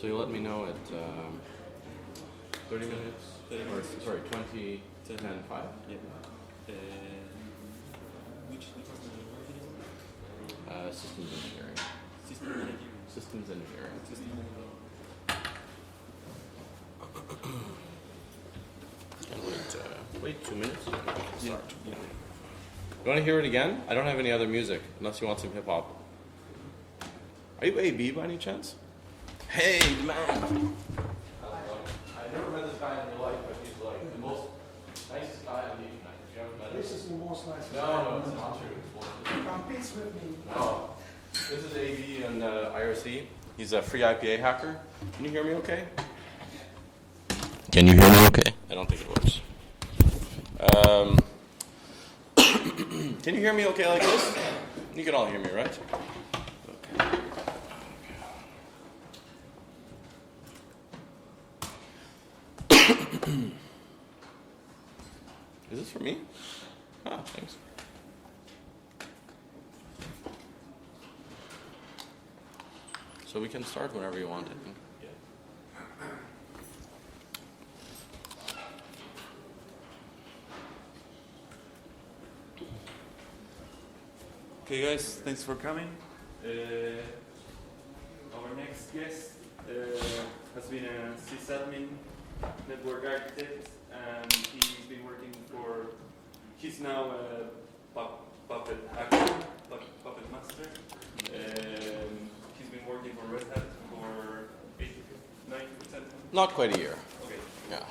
So you let me know at 30 minutes, 30 or minutes. sorry, 20, 10, 5? Yeah. Which department are you working in? Systems engineering. System engineering. Systems engineering. System engineering. And wait 2 minutes. Yeah. Start. You want to hear it again? I don't have any other music, unless you want some hip hop. Are you AB by any chance? Hey, man! I've never met this guy in real life, but he's like the most nicest guy on the internet. If you haven't met him. This is the most nice. No, it's not true. Competes with me. No. This is AB and IRC. He's a free IPA hacker. Can you hear me okay? Can you hear me okay? I don't think it works. Can you hear me okay like this? You can all hear me, right? Okay. Is this for me? Ah, thanks. So we can start whenever you want it. Okay, guys, thanks for coming. Our next guest has been a sysadmin network architect, and he's been working for. He's now a puppet hacker, Puppet-Master. He's been working for Red Hat for 90%. Not quite a year. Okay. Yeah.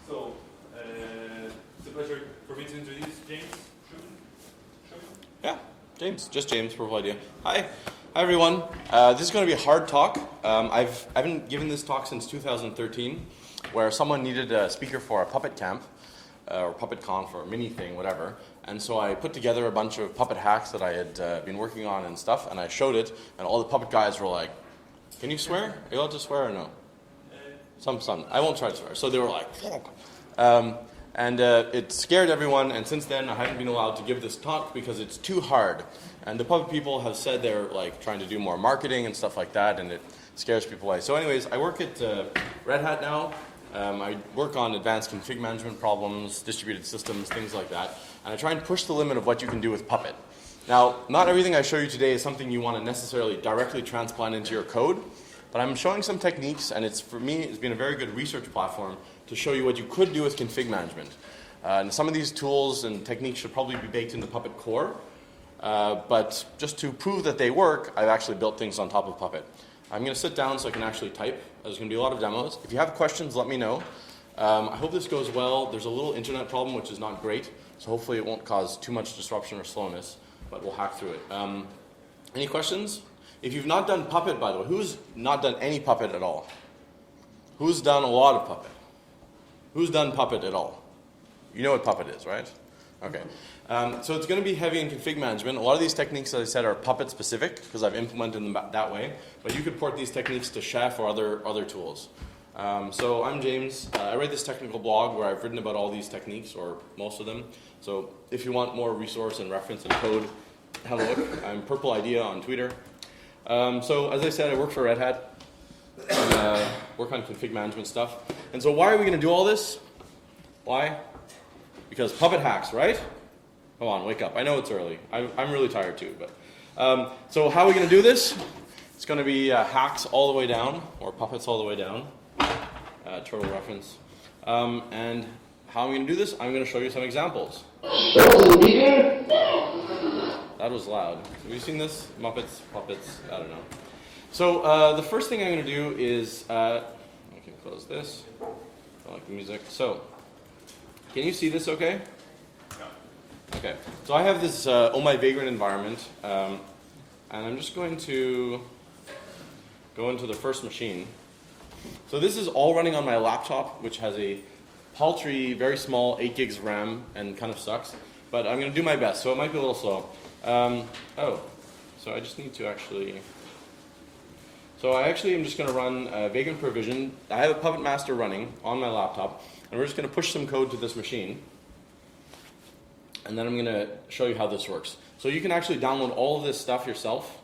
So it's a pleasure for me to introduce James Shubin. Yeah, James. Just James, purple idea. Hi. Hi, everyone. This is going to be a hard talk. I've been giving this talk since 2013, where someone needed a speaker for a Puppet camp, or Puppet Conf, or a mini thing, whatever. And so I put together a bunch of Puppet hacks that I had been working on and stuff, and I showed it, and all the Puppet guys were like, "Can you swear? Are you allowed to swear or no?" Some. I won't try to swear. So they were like, and it scared everyone, and since then I haven't been allowed to give this talk because it's too hard. And the Puppet people have said they're like trying to do more marketing and stuff like that, and it scares people away. So anyways, I work at Red Hat now. I work on advanced config management problems, distributed systems, things like that. And I try and push the limit of what you can do with Puppet. Now, not everything I show you today is something you want to necessarily directly transplant into your code, but I'm showing some techniques, and for me, it's been a very good research platform to show you what you could do with config management. And some of these tools and techniques should probably be baked in the Puppet core, but just to prove that they work, I've actually built things on top of Puppet. I'm going to sit down so I can actually type. There's going to be a lot of demos. If you have questions, let me know. I hope this goes well. There's a little internet problem, which is not great, so hopefully it won't cause too much disruption or slowness, but we'll hack through it. Any questions? If you've not done Puppet, by the way, who's not done any Puppet at all? Who's done a lot of Puppet? Who's done Puppet at all? You know what Puppet is, right? Okay. So it's going to be heavy in config management. A lot of these techniques, as I said, are Puppet specific because I've implemented them that way. But you could port these techniques to Chef or other tools. So I'm James. I write this technical blog where I've written about all these techniques, or most of them. So if you want more resource and reference and code, have a look. I'm Purple Idea on Twitter. So as I said, I work for Red Hat. And, work on config management stuff. And so why are we going to do all this? Why? Because Puppet hacks, right? Come on, wake up. I know it's early. I'm really tired too. But so how are we going to do this? It's going to be hacks all the way down, or puppets all the way down. Turtle reference. And how am I going to do this? I'm going to show you some examples. That was loud. Have you seen this? Muppets, puppets, I don't know. So the first thing I'm going to do is, I can close this. I like the music. So, can you see this okay? Yeah. Okay. So I have this Oh My Vagrant environment, and I'm just going to go into the first machine. So this is all running on my laptop, which has a paltry, very small 8 gigs of RAM and kind of sucks. But I'm going to do my best, so it might be a little slow. So I just need to actually... So I actually am just going to run Vagrant Provision. I have a Puppet Master running on my laptop, and we're just going to push some code to this machine. And then I'm going to show you how this works. So you can actually download all of this stuff yourself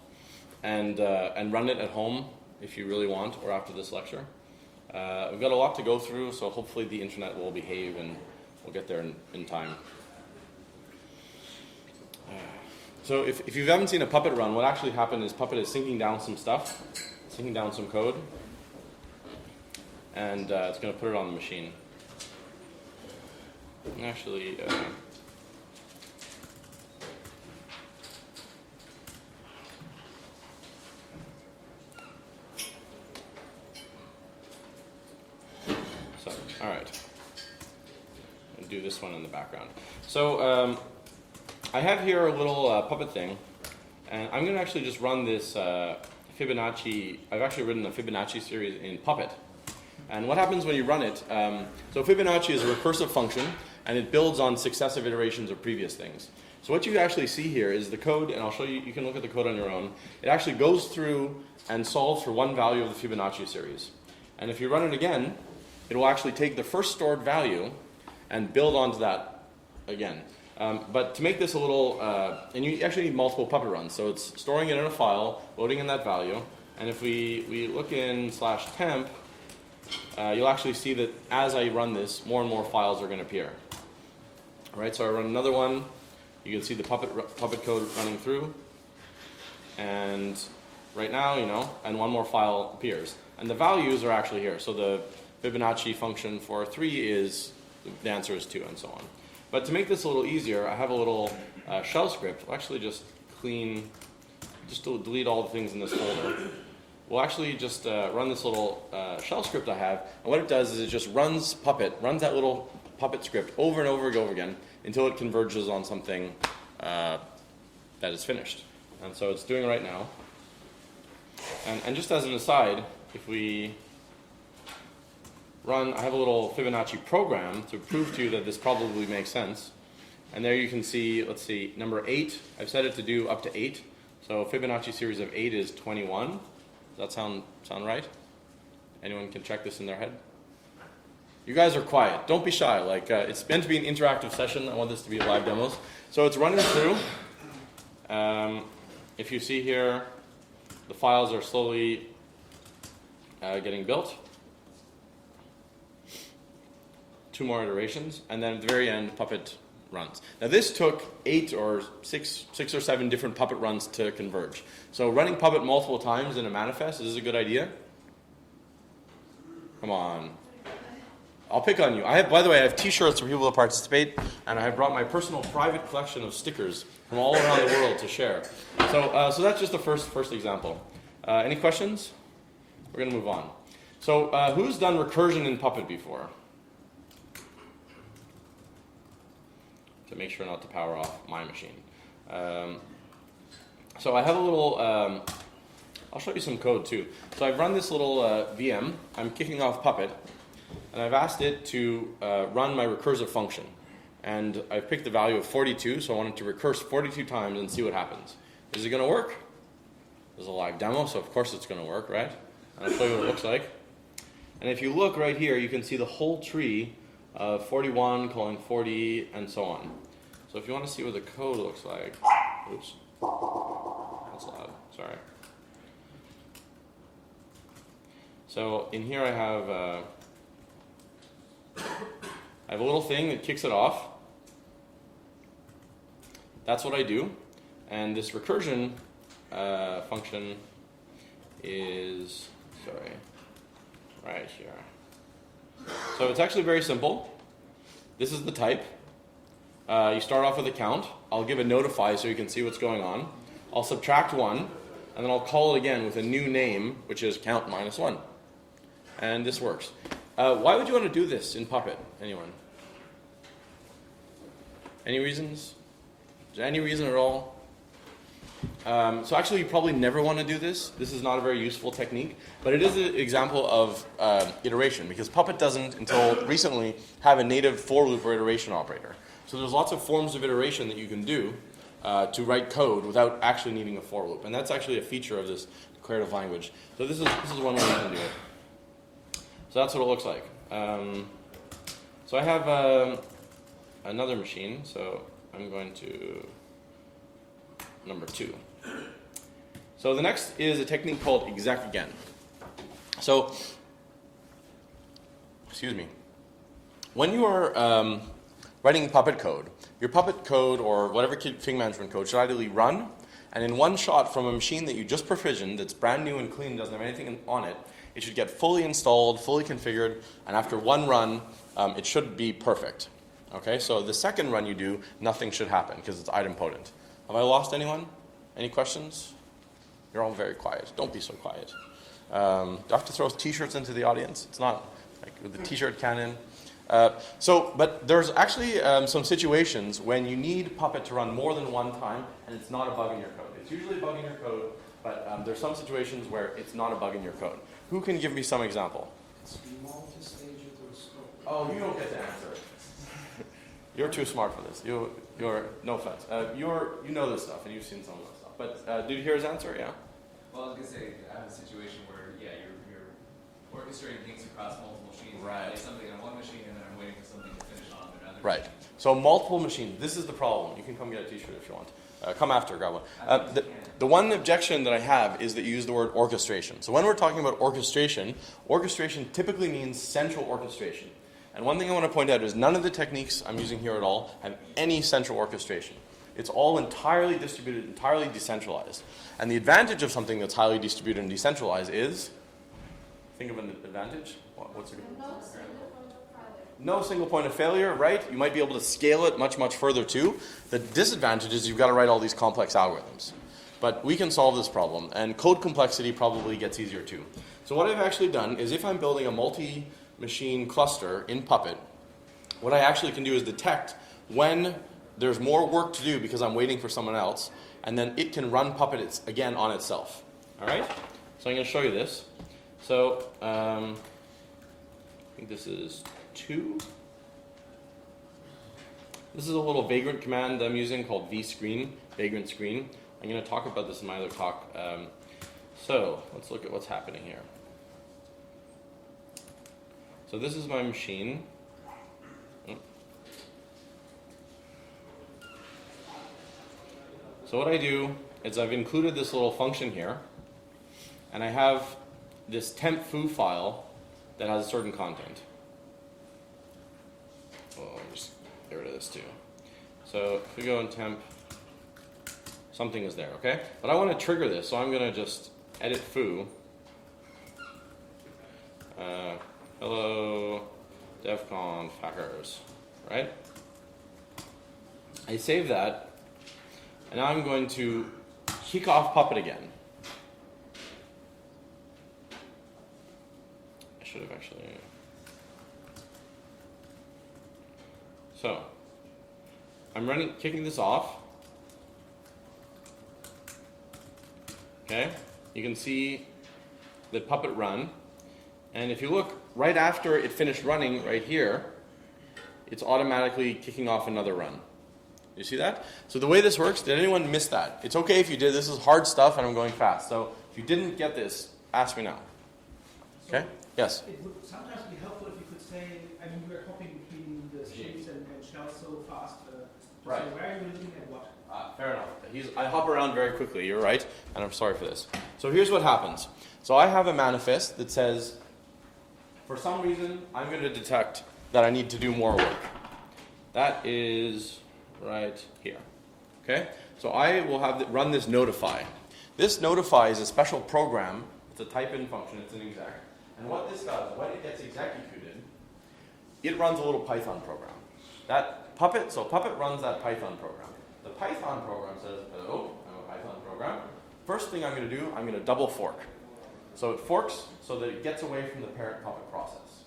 and run it at home if you really want, or after this lecture. We've got a lot to go through, so hopefully the internet will behave and we'll get there in time. So if you haven't seen a Puppet run, what actually happened is Puppet is syncing down some stuff, syncing down some code, and it's going to put it on the machine. And actually, so, all right. I'll do this one in the background. So I have here a little Puppet thing, and I'm going to actually just run this Fibonacci. I've actually written a Fibonacci series in Puppet. And what happens when you run it, so Fibonacci is a recursive function, and it builds on successive iterations of previous things. So what you actually see here is the code, and I'll show you, you can look at the code on your own. It actually goes through and solves for one value of the Fibonacci series. And if you run it again, it will actually take the first stored value and build onto that again. But to make this a little, and you actually need multiple Puppet runs. So it's storing it in a file, loading in that value, and if we look in /temp, you'll actually see that as I run this, more and more files are going to appear. All right, so I run another one. You can see the Puppet code running through. And right now, and one more file appears. And the values are actually here. So the Fibonacci function for 3 is, the answer is 2, and so on. But to make this a little easier, I have a little shell script. We'll actually just delete all the things in this folder. We'll actually just run this little shell script I have, and what it does is it just runs that little Puppet script over and over again until it converges on something that is finished. And so it's doing it right now. And just as an aside, if we run, I have a little Fibonacci program to prove to you that this probably makes sense. And there you can see, let's see, number 8, I've set it to do up to 8. So Fibonacci series of 8 is 21. Does that sound right? Anyone can check this in their head? You guys are quiet. Don't be shy. It's meant to be an interactive session. I want this to be live demos. So it's running through. If you see here, the files are slowly getting built. 2 more iterations, and then at the very end, Puppet runs. Now this took 8 or 6 or 7 different Puppet runs to converge. So running Puppet multiple times in a manifest, is this a good idea? Come on. I'll pick on you. By the way, I have t-shirts for people to participate, and I have brought my personal private collection of stickers from all around the world to share. So that's just the first example. Any questions? We're going to move on. So who's done recursion in Puppet before? To make sure not to power off my machine. So I have a little, I'll show you some code too. So I've run this little VM. I'm kicking off Puppet, and I've asked it to run my recursive function. And I've picked the value of 42, so I want it to recurse 42 times and see what happens. Is it going to work? There's a live demo, so of course it's going to work, right? And I'll show you what it looks like. And if you look right here, you can see the whole tree of 41 calling 40 and so on. So if you want to see what the code looks like, oops, that's loud, sorry. So in here I have a little thing that kicks it off. That's what I do, and this recursion function is, right here. So it's actually very simple. This is the type. You start off with a count. I'll give a notify so you can see what's going on. I'll subtract 1, and then I'll call it again with a new name, which is count -1. And this works. Why would you want to do this in Puppet? Anyone? Any reasons? Is there any reason at all? So actually, you probably never want to do this. This is not a very useful technique, but it is an example of iteration, because Puppet doesn't, until recently, have a native for loop or iteration operator. So there's lots of forms of iteration that you can do to write code without actually needing a for loop, and that's actually a feature of this declarative language. So this is one way you can do it. So that's what it looks like. So I have another machine, so I'm going to number 2. So the next is a technique called exec again. So, excuse me. When you are writing Puppet code, your Puppet code or whatever config management code should ideally run, and in one shot from a machine that you just provisioned that's brand new and clean, doesn't have anything on it, it should get fully installed, fully configured, and after one run, it should be perfect. Okay, so the second run you do, nothing should happen because it's idempotent. Have I lost anyone? Any questions? You're all very quiet. Don't be so quiet. Do I have to throw t-shirts into the audience? It's not like with the t-shirt cannon. But there's actually some situations when you need Puppet to run more than one time and it's not a bug in your code. It's usually a bug in your code, but there's some situations where it's not a bug in your code. Who can give me some example? Oh, you don't get to answer. You're too smart for this. You're no offense. You know this stuff and you've seen some of this stuff. But did you hear his answer? Yeah. Well, I was gonna say I have a situation where you're orchestrating things across multiple machines. Right. I play something on one machine and then I'm waiting for something to finish on another. Right. So multiple machines. This is the problem. You can come get a t-shirt if you want. Come after, grab one. The one objection that I have is that you use the word orchestration. So when we're talking about orchestration, orchestration typically means central orchestration. And one thing I want to point out is none of the techniques I'm using here at all have any central orchestration. It's all entirely distributed, entirely decentralized. And the advantage of something that's highly distributed and decentralized is, think of an advantage. What's it? No single point of failure, right? You might be able to scale it much, much further too. The disadvantage is you've got to write all these complex algorithms. But we can solve this problem, and code complexity probably gets easier too. So what I've actually done is if I'm building a multi-machine cluster in Puppet, what I actually can do is detect when there's more work to do because I'm waiting for someone else, and then it can run Puppet again on itself. All right? So I'm going to show you this. So I think this is 2. This is a little vagrant command I'm using called vscreen, vagrant screen. I'm going to talk about this in my other talk. So let's look at what's happening here. So this is my machine. So what I do is I've included this little function here, and I have this temp foo file that has a certain content. Well, I'll just get rid of this too. So if we go in temp, something is there, okay? But I want to trigger this, so I'm going to just edit foo. Hello, devconf hackers, right? I save that, and now I'm going to kick off Puppet again. I should have actually. So I'm kicking this off. Okay, you can see the Puppet run, and if you look right after it finished running right here, it's automatically kicking off another run. You see that? So the way this works, did anyone miss that? It's okay if you did. This is hard stuff and I'm going fast. So if you didn't get this, ask me now. Okay? Yes? It would sometimes be helpful if you could say, I mean, we're hopping between the streams and shells so fast. Right. So where are you looking at what? Fair enough. I hop around very quickly, you're right, and I'm sorry for this. So here's what happens. So I have a manifest that says, for some reason, I'm going to detect that I need to do more work. That is right here. Okay? So I will have run this notify. This notify is a special program. It's a type-in function. It's an exec. And what this does, when it gets executed, it runs a little Python program. That Puppet, so Puppet runs that Python program. The Python program says, hello, I'm a Python program. First thing I'm going to do, I'm going to double fork. So it forks so that it gets away from the parent Puppet process.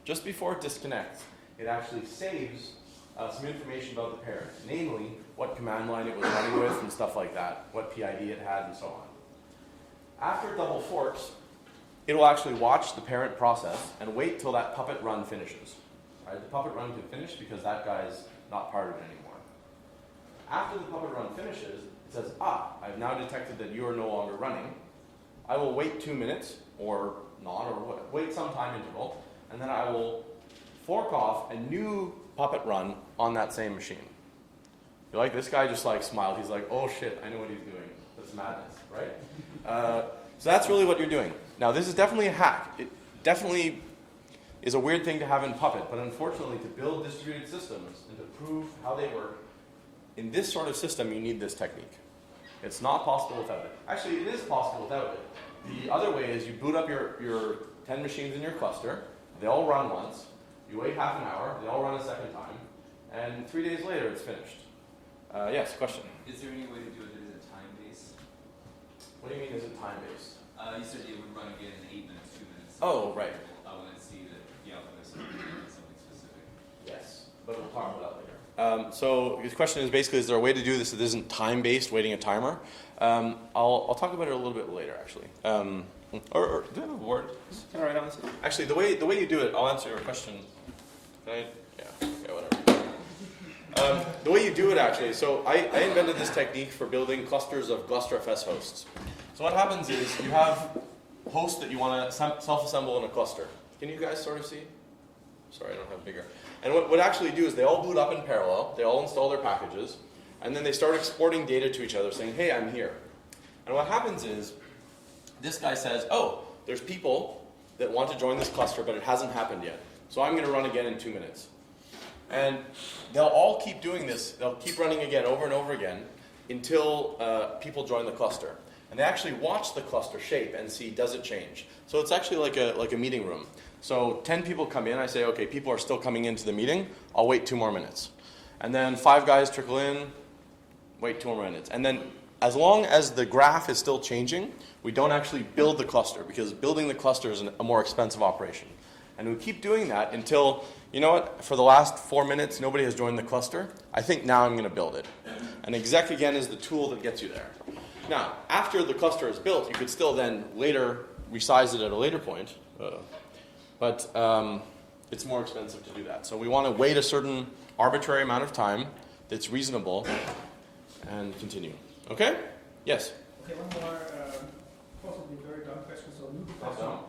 Just before it disconnects, it actually saves some information about the parent, namely what command line it was running with and stuff like that, what PID it had and so on. After it double forks, it will actually watch the parent process and wait till that Puppet run finishes. Right? The Puppet run can finish because that guy's not part of it anymore. After the Puppet run finishes, it says, I've now detected that you are no longer running. I will wait 2 minutes, or not, or wait some time interval, and then I will fork off a new Puppet run on that same machine. You like, this guy just like smiled. He's like, oh shit, I know what he's doing. That's madness, right? So that's really what you're doing. Now, this is definitely a hack. It definitely is a weird thing to have in Puppet, but unfortunately, to build distributed systems and to prove how they work, in this sort of system, you need this technique. It's not possible without it. Actually, it is possible without it. The other way is you boot up your 10 machines in your cluster, they all run once, you wait half an hour, they all run a second time, and 3 days later, it's finished. Yes, question? Is there any way to do it that isn't time-based? What do you mean is it time-based? You said it would run again in 8 minutes, 2 minutes. Oh, right. I want to see that the output is something specific. Yes, but we'll talk about that later. So the question is basically, is there a way to do this that isn't time-based, waiting a timer? I'll talk about it a little bit later, actually. Or do I have a word? Can I write on this? Actually, the way you do it, I'll answer your question. Can I? Yeah, whatever. The way you do it, actually, so I invented this technique for building clusters of Gloucester FS hosts. So what happens is you have hosts that you want to self-assemble in a cluster. Can you guys sort of see? Sorry, I don't have bigger. And what actually do is they all boot up in parallel, they all install their packages, and then they start exporting data to each other saying, hey, I'm here. And what happens is, this guy says, oh, there's people that want to join this cluster, but it hasn't happened yet. So I'm going to run again in 2 minutes. And they'll all keep doing this, they'll keep running again over and over again until people join the cluster. And they actually watch the cluster shape and see, does it change? So it's actually like a meeting room. So 10 people come in, I say, okay, people are still coming into the meeting, I'll wait 2 more minutes. And then 5 guys trickle in, wait 2 more minutes. And then as long as the graph is still changing, we don't actually build the cluster, because building the cluster is a more expensive operation. And we keep doing that until, you know what, for the last 4 minutes, nobody has joined the cluster. I think now I'm going to build it. And exec again is the tool that gets you there. Now, after the cluster is built, you could still then later resize it at a later point. But it's more expensive to do that. So we want to wait a certain arbitrary amount of time that's reasonable and continue. Okay? Yes? Okay, one more possibly very dumb question. So new question.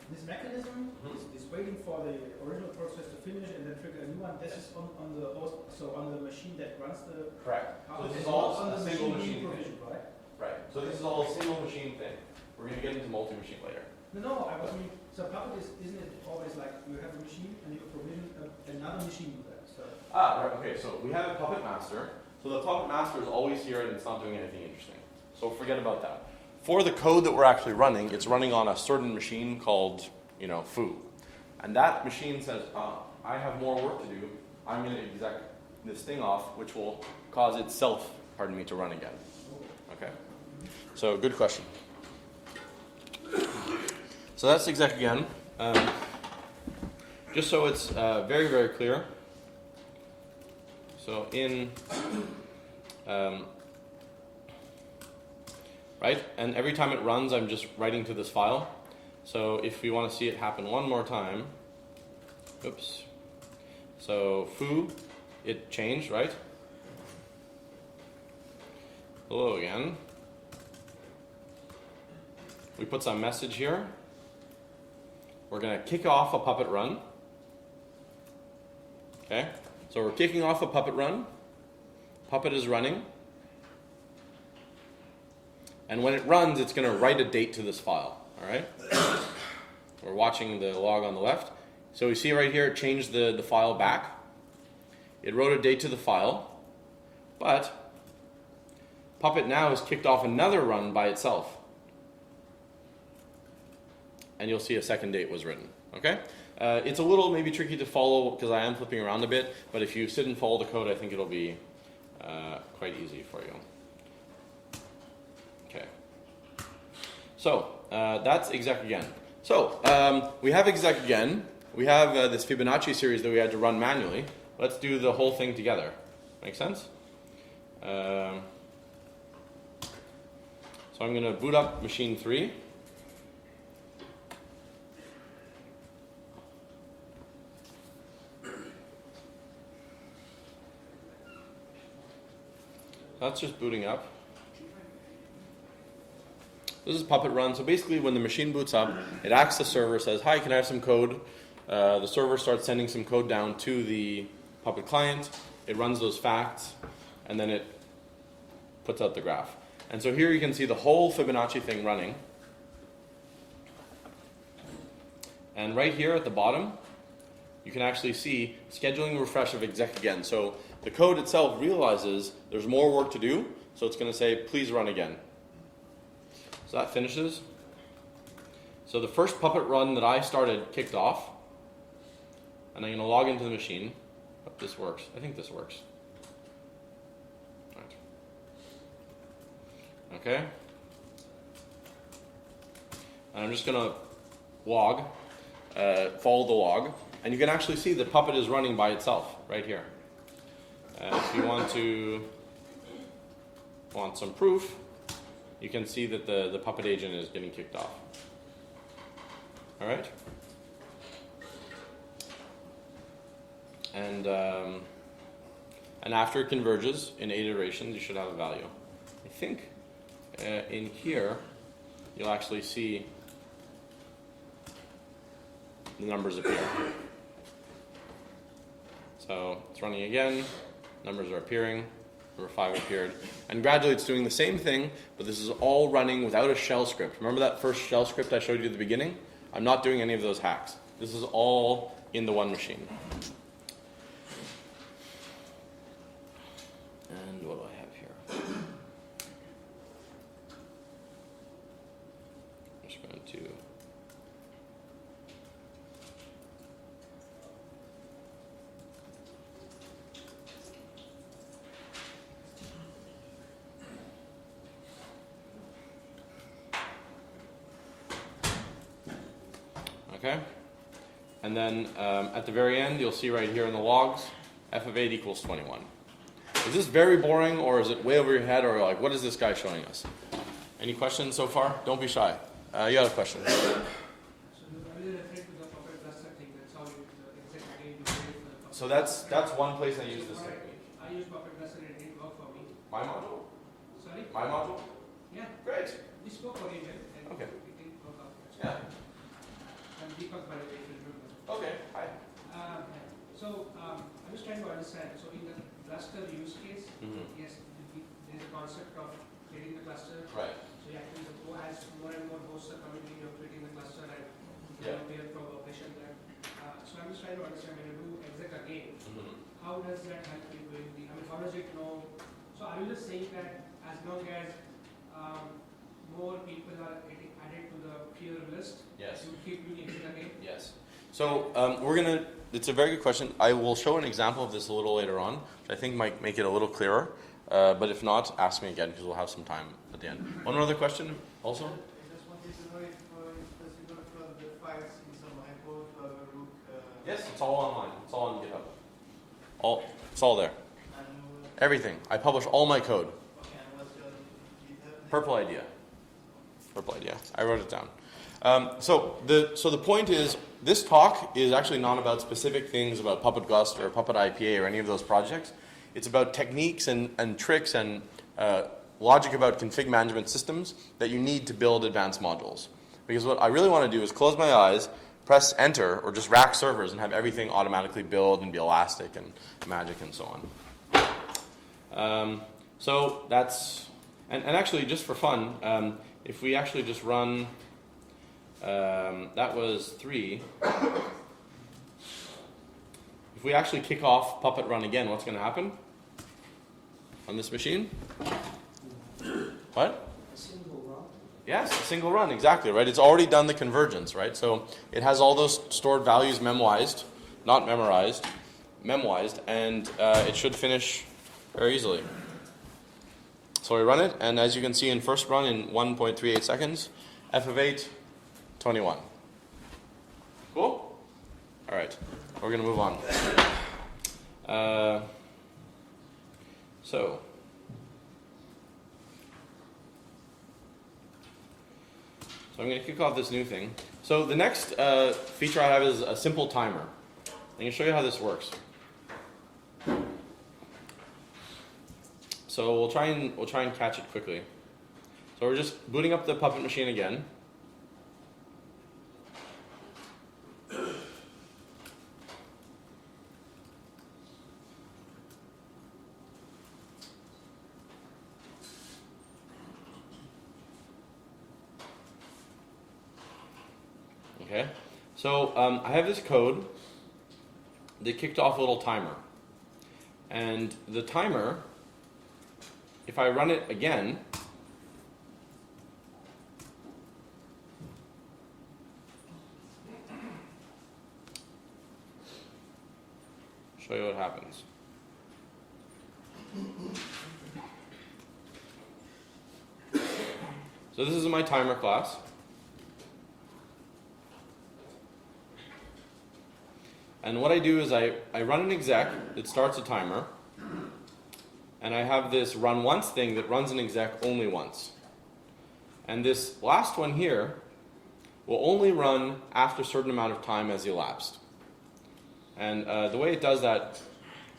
This mechanism is waiting for the original process to finish and then trigger a new one. This is on the host, so on the machine that runs the... Correct. So this this is all on a the single machine provision, thing. right? Right. So this is all a single machine thing. We're going to get into multi-machine later. No, I was mean, so Puppet isn't it always like you have a machine and you provision another machine with that? So. Right. Okay, so we have a Puppet Master. So the Puppet Master is always here and it's not doing anything interesting. So forget about that. For the code that we're actually running, it's running on a certain machine called, foo. And that machine says, I have more work to do. I'm going to exec this thing off, which will cause itself, to run again. Okay. So good question. So that's exec again. Just so it's very, very clear. So in, right? And every time it runs, I'm just writing to this file. So if we want to see it happen one more time, oops. So foo, it changed, right? Hello again. We put some message here. We're going to kick off a Puppet run. Okay? So we're kicking off a Puppet run. Puppet is running. And when it runs, it's going to write a date to this file. All right? We're watching the log on the left. So we see right here, it changed the file back. It wrote a date to the file. But Puppet now has kicked off another run by itself. And you'll see a second date was written. Okay? It's a little maybe tricky to follow because I am flipping around a bit, but if you sit and follow the code, I think it'll be quite easy for you. Okay. So that's exec again. So we have exec again. We have this Fibonacci series that we had to run manually. Let's do the whole thing together. Make sense? So I'm going to boot up machine 3. That's just booting up. This is Puppet run. So basically when the machine boots up, it asks the server, says, hi, can I have some code? The server starts sending some code down to the Puppet client. It runs those facts, and then it puts out the graph. And so here you can see the whole Fibonacci thing running. And right here at the bottom, you can actually see scheduling refresh of exec again. So the code itself realizes there's more work to do, so it's going to say, please run again. So that finishes. So the first Puppet run that I started kicked off, and I'm going to log into the machine. Hope this works. I think this works. Right. Okay. And I'm just going to log, follow the log, and you can actually see the Puppet is running by itself right here. If you want some proof, you can see that the Puppet agent is getting kicked off. All right. And after it converges in 8 iterations, you should have a value. I think in here, you'll actually see the numbers appear. So it's running again, numbers are appearing, number 5 appeared, and gradually it's doing the same thing, but this is all running without a shell script. Remember that first shell script I showed you at the beginning? I'm not doing any of those hacks. This is all in the one machine. And what do I have here? I'm just going to okay, and then at the very end, you'll see right here in the logs, f of 8 equals 21. Is this very boring, or is it way over your head, or like, what is this guy showing us? Any questions so far? Don't be shy. You have a question. So you already referred to the Puppet-Gluster thing. That's how you exactly you create for the Puppet. So that's one place I use this technique. I use Puppet-Gluster and it didn't work for me. My module? Sorry? My module? Yeah. Great. We spoke for it and Okay. it didn't work out. Yeah. I'm Deepak, by the way, if you remember. Okay. Hi. So I was trying to understand. So in the cluster use case, yes, there is a concept of creating the cluster. Right. So you actually as more and more hosts are coming in, you're creating the cluster and Yeah. there from operation there. So I'm just trying to understand when you do exec again, how does that help you with the, I mean, how does it know? So are you just saying that as long as more people are getting added to the peer list, Yes. you keep doing exec again? Yes. So it's a very good question. I will show an example of this a little later on, which I think might make it a little clearer. But if not, ask me again because we'll have some time at the end. One other question also? I just wanted to know if it's possible to have the files in some repo to have a look. Yes, it's all online. It's all on GitHub. It's all there. And Everything. I publish all my code. okay, and what's your GitHub? Purple idea. Purple idea. I wrote it down. So the point is, this talk is actually not about specific things about Puppet-Gluster or Puppet-IPA or any of those projects. It's about techniques and tricks and logic about config management systems that you need to build advanced modules. Because what I really want to do is close my eyes, press enter, or just rack servers and have everything automatically build and be elastic and magic and so on. So that's, and actually just for fun, if we actually just run, that was 3. If we actually kick off Puppet run again, what's going to happen on this machine? What? A single run. Yes, a single run, exactly, right? It's already done the convergence, right? So it has all those stored values memoized, not memorized, memoized, and it should finish very easily. So we run it, and as you can see in first run in 1.38 seconds, f of 8, 21. Cool? All right, we're going to move on. So I'm going to kick off this new thing. So the next feature I have is a simple timer. I'm going to show you how this works. So we'll try and catch it quickly. So we're just booting up the Puppet machine again. Okay. So I have this code that kicked off a little timer. And the timer, if I run it again, show you what happens. So this is my timer class. And what I do is I run an exec that starts a timer, and I have this run once thing that runs an exec only once. And this last one here will only run after a certain amount of time has elapsed. And the way it does that,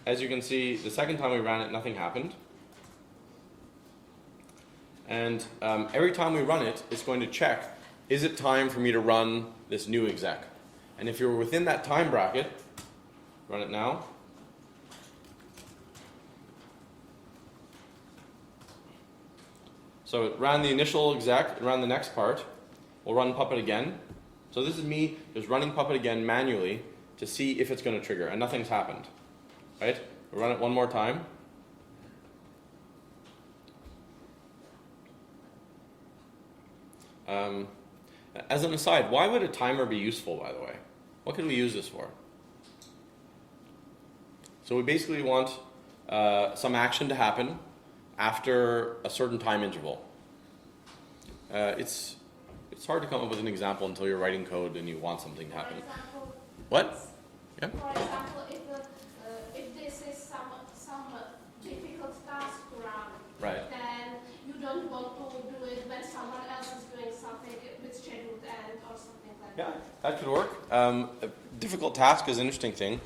as you can see, the second time we ran it, nothing happened. And every time we run it, it's going to check, is it time for me to run this new exec? And if you're within that time bracket, run it now. So it ran the initial exec, it ran the next part. We'll run Puppet again. So this is me just running Puppet again manually to see if it's going to trigger, and nothing's happened. Right? We'll run it one more time. As an aside, why would a timer be useful, by the way? What can we use this for? So we basically want some action to happen after a certain time interval. It's hard to come up with an example until you're writing code and you want something to happen. For example, What? Yeah? For example, if this is some difficult task to run, Right. then you don't want to do it when someone else is doing something with scheduled end or something like Yeah, that. that could work. A difficult task is an interesting thing.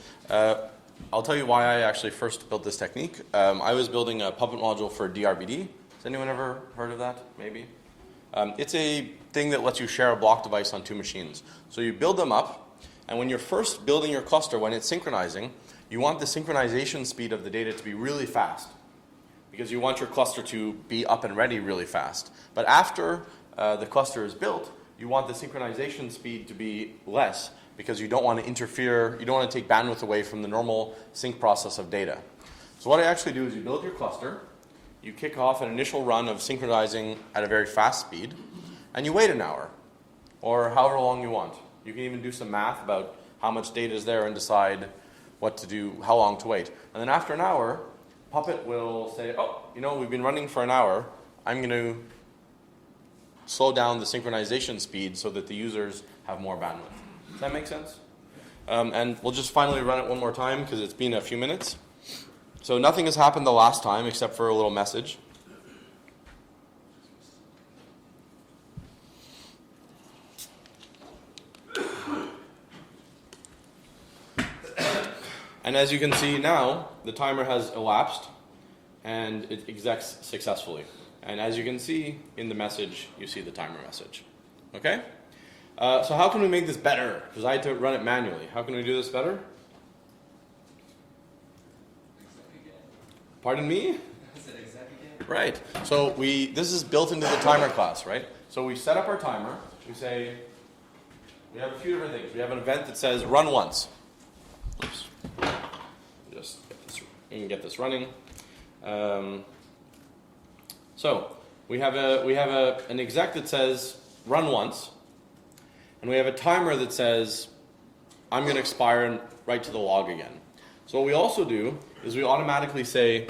I'll tell you why I actually first built this technique. I was building a Puppet module for DRBD. Has anyone ever heard of that? Maybe. It's a thing that lets you share a block device on two machines. So you build them up, and when you're first building your cluster, when it's synchronizing, you want the synchronization speed of the data to be really fast, because you want your cluster to be up and ready really fast. But after the cluster is built, you want the synchronization speed to be less, because you don't want to interfere, you don't want to take bandwidth away from the normal sync process of data. So what I actually do is you build your cluster, you kick off an initial run of synchronizing at a very fast speed, and you wait an hour, or however long you want. You can even do some math about how much data is there and decide what to do, how long to wait. And then after an hour, Puppet will say, oh, we've been running for an hour, I'm going to slow down the synchronization speed so that the users have more bandwidth. Does that make sense? And we'll just finally run it one more time because it's been a few minutes. So nothing has happened the last time except for a little message. And as you can see now, the timer has elapsed and it execs successfully. And as you can see in the message, you see the timer message. Okay? So how can we make this better? Because I had to run it manually. How can we do this better? Pardon me? I said exec again. Right. So this is built into the timer class, right? So we set up our timer. We say, we have a few different things. We have an event that says run once. Oops. Just get this, you can get this running. So we have an exec that says run once, and we have a timer that says I'm going to expire and write to the log again. So what we also do is we automatically say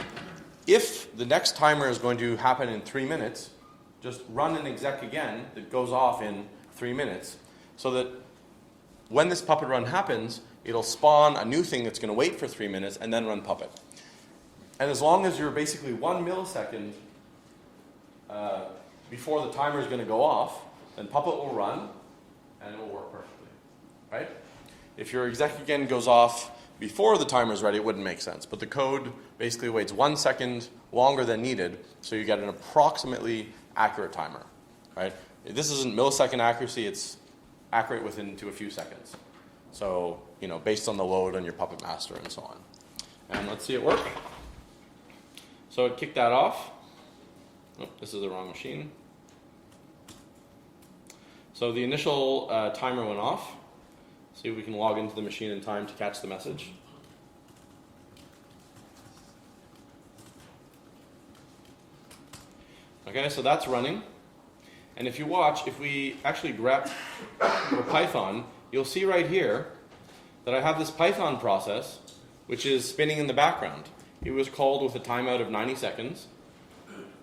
if the next timer is going to happen in 3 minutes, just run an exec again that goes off in 3 minutes, so that when this Puppet run happens, it'll spawn a new thing that's going to wait for 3 minutes and then run Puppet. And as long as you're basically 1 millisecond before the timer is going to go off, then Puppet will run and it will work perfectly. Right? If your exec again goes off before the timer is ready, it wouldn't make sense. But the code basically waits 1 second longer than needed, so you get an approximately accurate timer. Right? This isn't millisecond accuracy, it's accurate to a few seconds. So, based on the load on your Puppet master and so on. And let's see it work. So it kicked that off. Oh, this is the wrong machine. So the initial timer went off. See if we can log into the machine in time to catch the message. Okay, so that's running. And if you watch, if we actually grep for Python, you'll see right here that I have this Python process which is spinning in the background. It was called with a timeout of 90 seconds.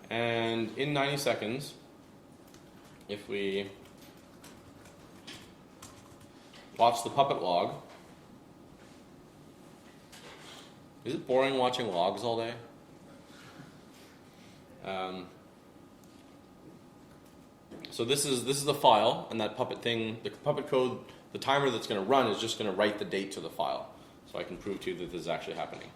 And in 90 seconds, if we watch the Puppet log, is it boring watching logs all day? So this is the file, and that Puppet thing, the Puppet code, the timer that's going to run is just going to write the date to the file. So I can prove to you that this is actually happening.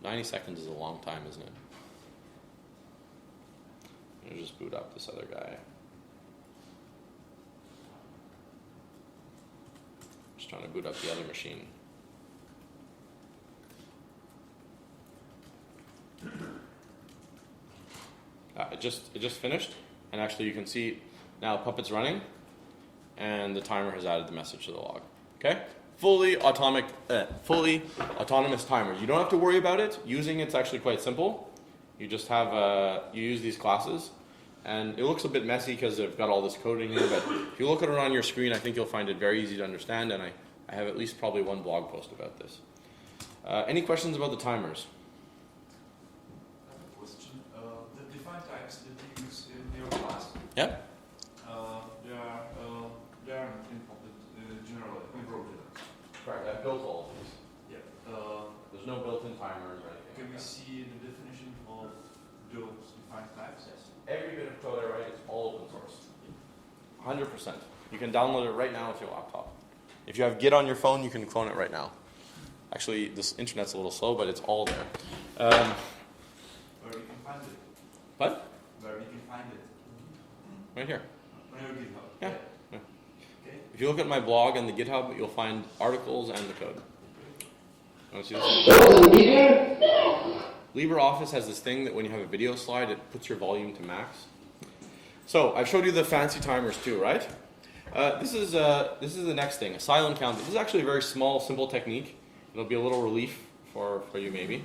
90 seconds is a long time, isn't it? I'll just boot up this other guy. Just trying to boot up the other machine. It just finished, and actually you can see now Puppet's running, and the timer has added the message to the log. Okay, fully autonomous timer. You don't have to worry about it. Using it's actually quite simple. You just have you use these classes, and it looks a bit messy because they've got all this code in here. But if you look at it on your screen, I think you'll find it very easy to understand. And I have at least probably one blog post about this. Any questions about the timers? Question. The defined types that you use in your class, Yeah. they are in Puppet generally encoded. Correct. I've built all of these. Yeah. There's no built-in timers or anything. Can we see the definition of those defined types? Yes. Every bit of code I write is all open source. 100%. You can download it right now with your laptop. If you have Git on your phone, you can clone it right now. Actually, this internet's a little slow, but it's all there. Where we can find it? What? Where we can find it? Right here. On your GitHub. Yeah. Okay. If you look at my blog and the GitHub, you'll find articles and the code. Want to see this? LibreOffice has this thing that when you have a video slide, it puts your volume to max. So I showed you the fancy timers too, right? This is the next thing, a silent count. This is actually a very small, simple technique. It'll be a little relief for you maybe.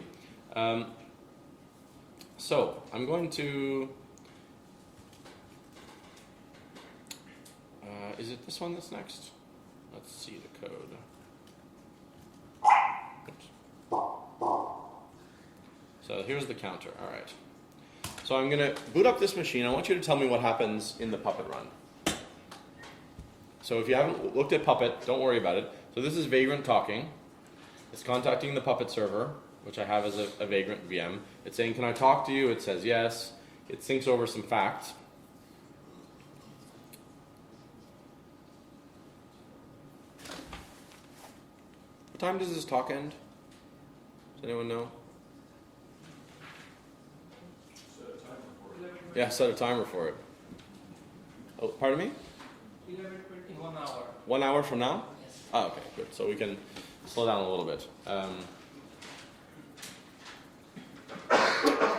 So I'm going to. Is it this one that's next? Let's see the code. Oops. So here's the counter. All right. So I'm going to boot up this machine. I want you to tell me what happens in the Puppet run. So if you haven't looked at Puppet, don't worry about it. So this is Vagrant talking. It's contacting the Puppet server, which I have as a Vagrant VM. It's saying, can I talk to you? It says yes. It syncs over some facts. What time does this talk end? Does anyone know? Yeah, set a timer for it. Oh, pardon me? 11:20, 1 hour. 1 hour from now? Yes. Oh, okay, good. So we can slow down a little bit.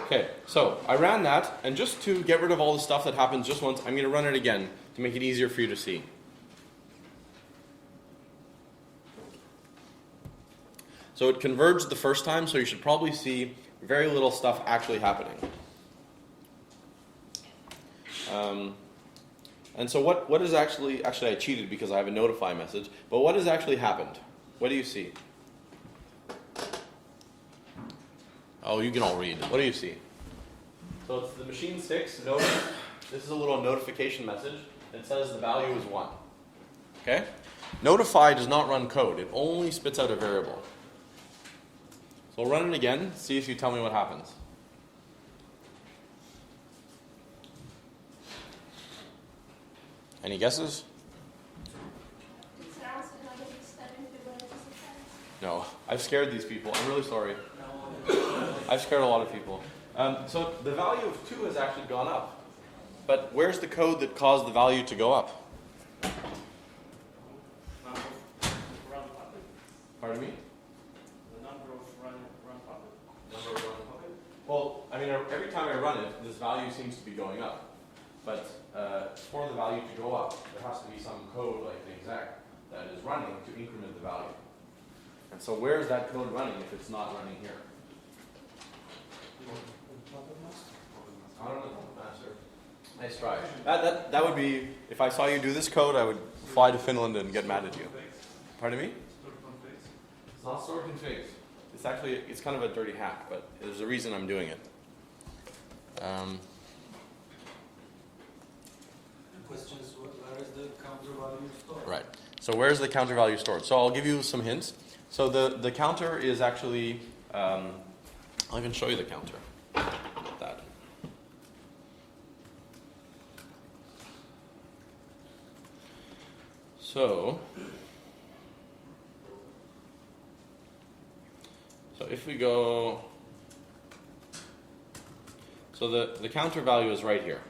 Okay, so I ran that, and just to get rid of all the stuff that happens just once, I'm going to run it again to make it easier for you to see. So it converged the first time, so you should probably see very little stuff actually happening. And so what is actually I cheated because I have a notify message, but what has actually happened? What do you see? Oh, you can all read. What do you see? So it's the machine 6, notice, this is a little notification message. It says the value is 1. Okay? Notify does not run code. It only spits out a variable. So I'll run it again, see if you tell me what happens. Any guesses? No. I've scared these people. I'm really sorry. I've scared a lot of people. So the value of 2 has actually gone up. But where's the code that caused the value to go up? Pardon me? The number of run Puppet. Number of run Puppet? Well, I mean, every time I run it, this value seems to be going up. but for the value to go up, there has to be some code like the exec that is running to increment the value. And so where is that code running if it's not running here? I don't know, master. Nice try. That would be, if I saw you do this code, I would fly to Finland and get mad at you. Pardon me? It's not stored configs. It's actually, it's kind of a dirty hack, but there's a reason I'm doing it. The question is, where is the counter value stored? Right. So where's the counter value stored? So I'll give you some hints. So the counter is actually, I'll even show you the counter. That. So if we go, so the counter value is right here.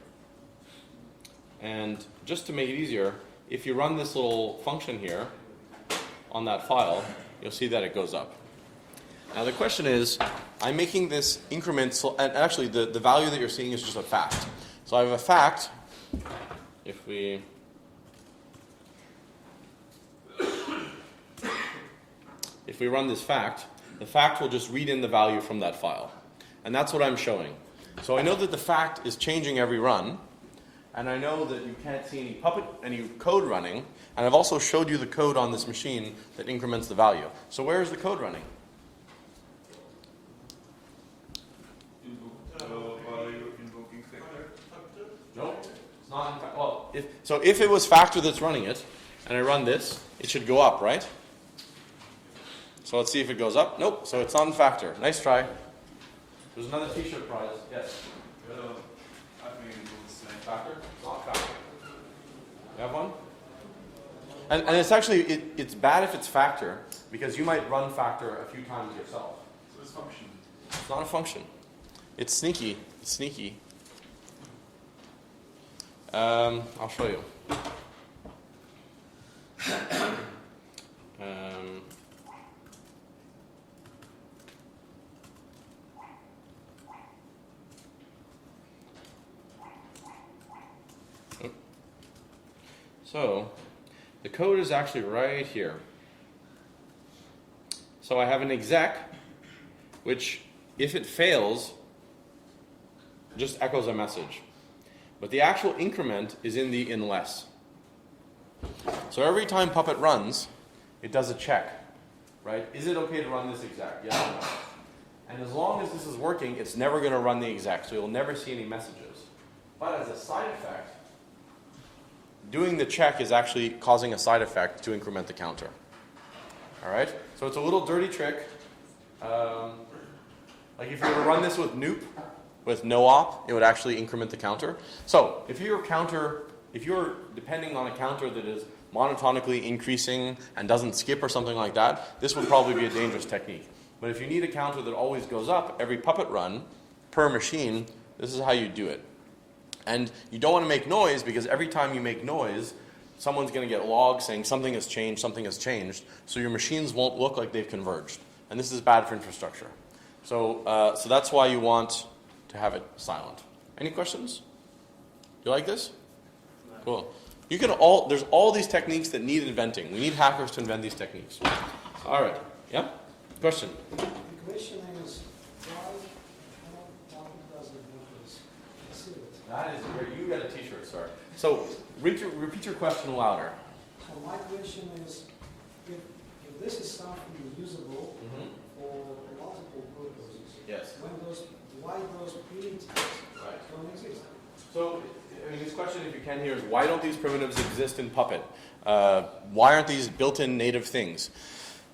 And just to make it easier, if you run this little function here on that file, you'll see that it goes up. Now the question is, I'm making this increment, and actually the value that you're seeing is just a fact. So I have a fact, if we run this fact, the fact will just read in the value from that file. And that's what I'm showing. So I know that the fact is changing every run, and I know that you can't see any code running, and I've also showed you the code on this machine that increments the value. So where is the code running? Invoking factor. No, it's not in fact. Well, if it was factor that's running it, and I run this, it should go up, right? So let's see if it goes up. Nope, so it's on factor. Nice try. There's another t-shirt prize. Yes. I think it was Factor? It's not factor. You have one? And it's actually, it's bad if it's factor, because you might run factor a few times yourself. So it's function. It's not a function. It's sneaky. It's sneaky. I'll show you. So, the code is actually right here. So I have an exec, which, if it fails, just echoes a message. But the actual increment is in the unless. So every time Puppet runs, it does a check, right? Is it okay to run this exec? Yes or no? And as long as this is working, it's never going to run the exec, so you'll never see any messages. But as a side effect, doing the check is actually causing a side effect to increment the counter. All right? So it's a little dirty trick. Like if you were to run this with Noop, with no op, it would actually increment the counter. So if you're depending on a counter that is monotonically increasing and doesn't skip or something like that, this would probably be a dangerous technique. But if you need a counter that always goes up every Puppet run per machine, this is how you do it. And you don't want to make noise, because every time you make noise, someone's going to get logs saying something has changed, so your machines won't look like they've converged. And this is bad for infrastructure. So that's why you want to have it silent. Any questions? You like this? Cool. There's all these techniques that need inventing. We need hackers to invent these techniques. All right. Yeah? Question? The question is, why does it do this? I see it. That is great. You got a t-shirt, sir. So repeat your question louder. So my question is, if this is something usable for multiple purposes, Yes. why those primitives don't exist? So, his question, if you can hear, is why don't these primitives exist in Puppet? Why aren't these built-in native things?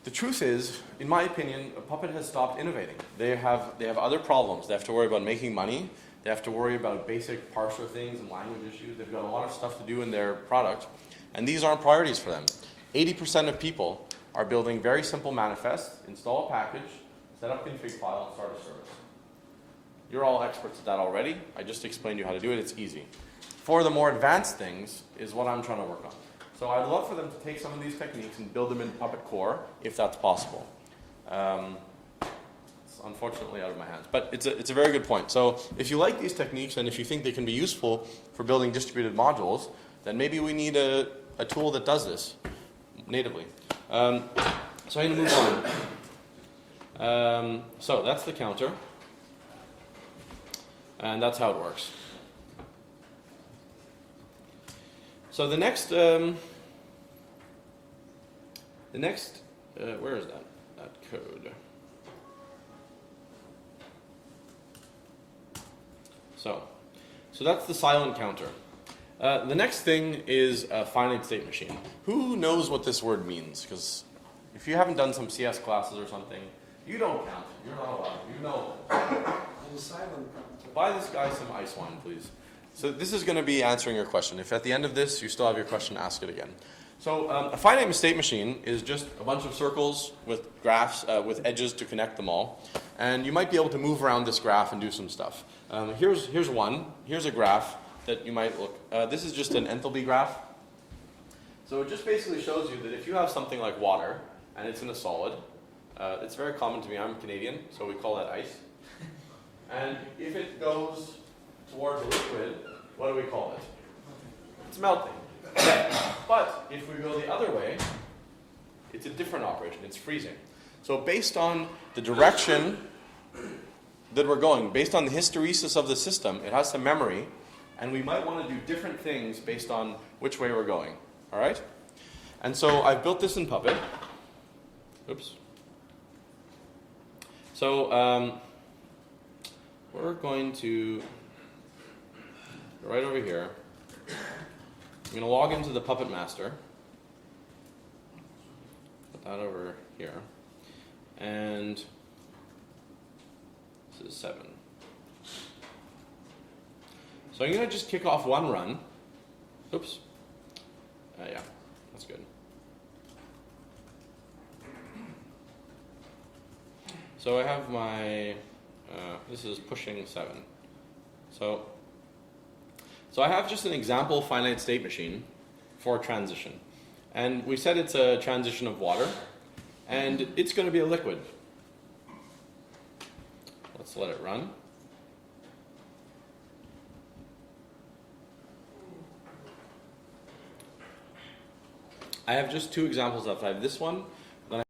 The truth is, in my opinion, Puppet has stopped innovating. They have other problems. They have to worry about making money. They have to worry about basic parser things and language issues. They've got a lot of stuff to do in their product, and these aren't priorities for them. 80% of people are building very simple manifests, install a package, set up config file, and start a service. You're all experts at that already. I just explained you how to do it. It's easy. For the more advanced things is what I'm trying to work on. So I'd love for them to take some of these techniques and build them in Puppet Core, if that's possible. So unfortunately out of my hands. But it's a very good point. So if you like these techniques and if you think they can be useful for building distributed modules, then maybe we need a tool that does this natively. So I'm going to move on. So that's the counter. And that's how it works. So the next, where is that code? So that's the silent counter. The next thing is a finite state machine. Who knows what this word means? Because if you haven't done some CS classes or something, you don't count. You're not allowed. You know. And silent counter. Buy this guy some ice wine, please. So this is going to be answering your question. If at the end of this you still have your question, ask it again. So a finite state machine is just a bunch of circles with graphs, with edges to connect them all. And you might be able to move around this graph and do some stuff. Here's one. Here's a graph that you might look. This is just an enthalpy graph. So it just basically shows you that if you have something like water and it's in a solid, it's very common to me. I'm Canadian, so we call that ice. And if it goes towards a liquid, what do we call it? It's melting. But if we go the other way, it's a different operation. It's freezing. So based on the direction that we're going, based on the hysteresis of the system, it has some memory, and we might want to do different things based on which way we're going. All right? And so I've built this in Puppet. Oops. So we're going to go right over here. I'm going to log into the Puppet Master. Put that over here. And this is 7. So I'm going to just kick off one run. Oops. Yeah, that's good. So I have my, this is pushing 7. So I have just an example finite state machine for transition. And we said it's a transition of water, and it's going to be a liquid. Let's let it run. I have just 2 examples left. I have this one